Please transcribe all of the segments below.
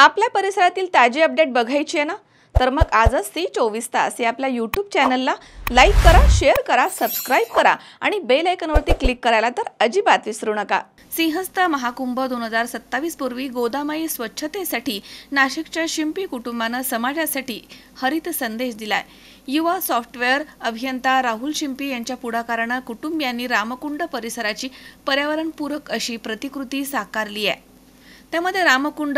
आपल्या परिसरातील ताजी अपडेट बघायची आहे ना, तर मग आजच सी 24 तास या आपल्या YouTube चॅनलला लाईक करा, शेअर करा, सबस्क्राइब करा आणि बेल आयकॉनवरती क्लिक करायला तर अजिबात विसरू नका। सिंहस्थ महाकुंभ 2027 पूर्वी गोदामाई स्वच्छतेसाठी नाशिकच्या शिंपी कुटुंबाने समाजासाठी हरित संदेश दिलाय। युवा सॉफ्टवेअर अभियंता राहुल शिंपी यांच्या पुढाकाराने कुटुंबियांनी रामकुंड परिसराची पर्यावरणपूरक अशी प्रतिकृती साकारली आहे। त्यामध्ये रामकुंड,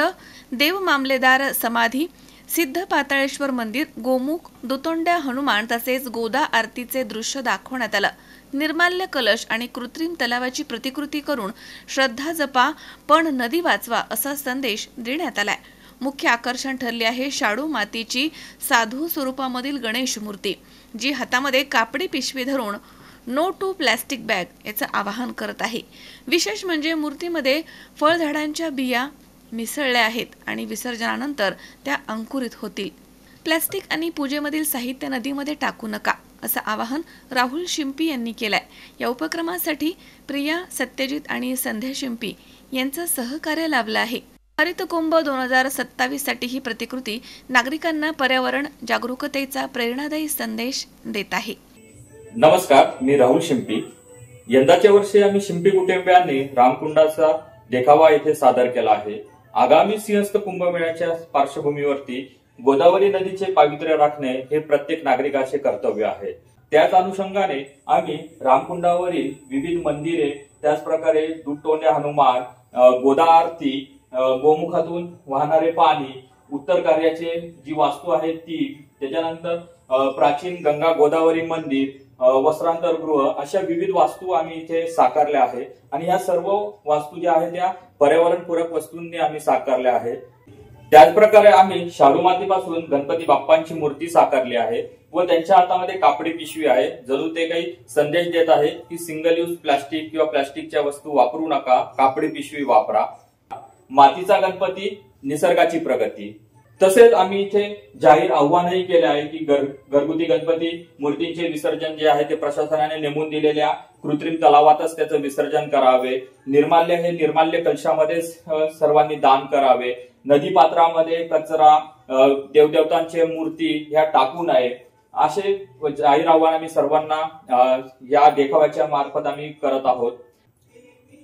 देव मामलेदार समाधी, सिद्ध पाताळेश्वर मंदिर, गोमुख, दुतोंड्या हनुमान तसेच गोदा आरतीचे दृश्य दाखवण्यात आलं। निर्माल्य कलश आणि कृत्रिम तलावाची प्रतिकृती करून श्रद्धा जपा पण नदी वाचवा असा संदेश देण्यात आलाय। मुख्य आकर्षण ठरले आहे शाडू मातीची साधू स्वरूपामधील गणेश मूर्ती, जी हातामध्ये कापडी पिशवी धरून नो टू प्लास्टिक बॅग याचं आवाहन करत आहे। विशेष म्हणजे मूर्तीमध्ये फळझाडांच्या बिया मिसळल्या आहेत आणि विसर्जनानंतर त्या अंकुरित होतील। प्लास्टिक आणि पूजेमधील साहित्य नदीमध्ये टाकू नका असं आवाहन राहुल शिंपी यांनी केलंय। या उपक्रमासाठी प्रिया, सत्यजित आणि संध्या शिंपी यांचं सहकार्य लाभलं आहे। हरित कुंभ 2027 साठी ही प्रतिकृती नागरिकांना पर्यावरण जागरूकतेचा प्रेरणादायी संदेश देत आहे। नमस्कार, मी राहुल शिंपी। यंदाच्या वर्षी आम्ही शिंपी कुटुंबियांनी रामकुंडाचा देखावा येथे सादर केला आहे। आगामी सिंहस्थ कुंभमेळ्याच्या पार्श्वभूमीवरती गोदावरी नदीचे पावित्र्य राखणे हे प्रत्येक नागरिकाचे कर्तव्य आहे। त्याच अनुषंगाने आम्ही रामकुंडावरील विविध मंदिरे, त्याचप्रकारे दुतोंड्या हनुमान, गोदा आरती, गोमुखातून वाहणारे पाणी, उत्तर कार्याचे जी वास्तू आहे ती, त्याच्यानंतर प्राचीन गंगा गोदावरी मंदिर, वस्त्रांतरगृह अशा विविध वास्तू आम्ही इथे साकारल्या आहेत आणि ह्या सर्व वास्तू ज्या आहेत त्या पर्यावरणपूरक वस्तूंनी आम्ही साकारल्या आहेत। त्याच प्रकारे आम्ही शाडू मातीपासून गणपती बाप्पांची मूर्ती साकारली आहे व त्यांच्या हातामध्ये कापडी पिशवी आहे। जणू ते काही संदेश देत आहे की सिंगल यूज प्लास्टिक किंवा प्लास्टिकच्या वस्तू वापरू नका, कापडी पिशवी वापरा। मातीचा गणपती, निसर्गाची प्रगती। तसेच आम्ही इथे जाहीर आव्हानही केले आहे की घरगुती गणपती मूर्तींचे विसर्जन जे आहे ते प्रशासनाने नेमून दिलेल्या कृत्रिम तलावातच त्याचं विसर्जन करावे। निर्माल्य हे निर्माल्य कलशामध्ये सर्वांनी दान करावे। नदी पात्रामध्ये कचरा, देवदेवतांचे मूर्ती ह्या टाकू नये असे जाहीर आव्हान आम्ही सर्वांना या देखाव्याच्या मार्फत आम्ही करत आहोत।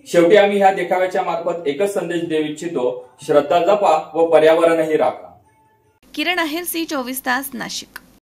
शेवटी आम्ही ह्या देखाव्याच्या मार्फत एकच संदेश देऊ इच्छितो, श्रद्धा जपा व पर्यावरणही राखा। किरण आहेर, सी 24 तास, नाशिक।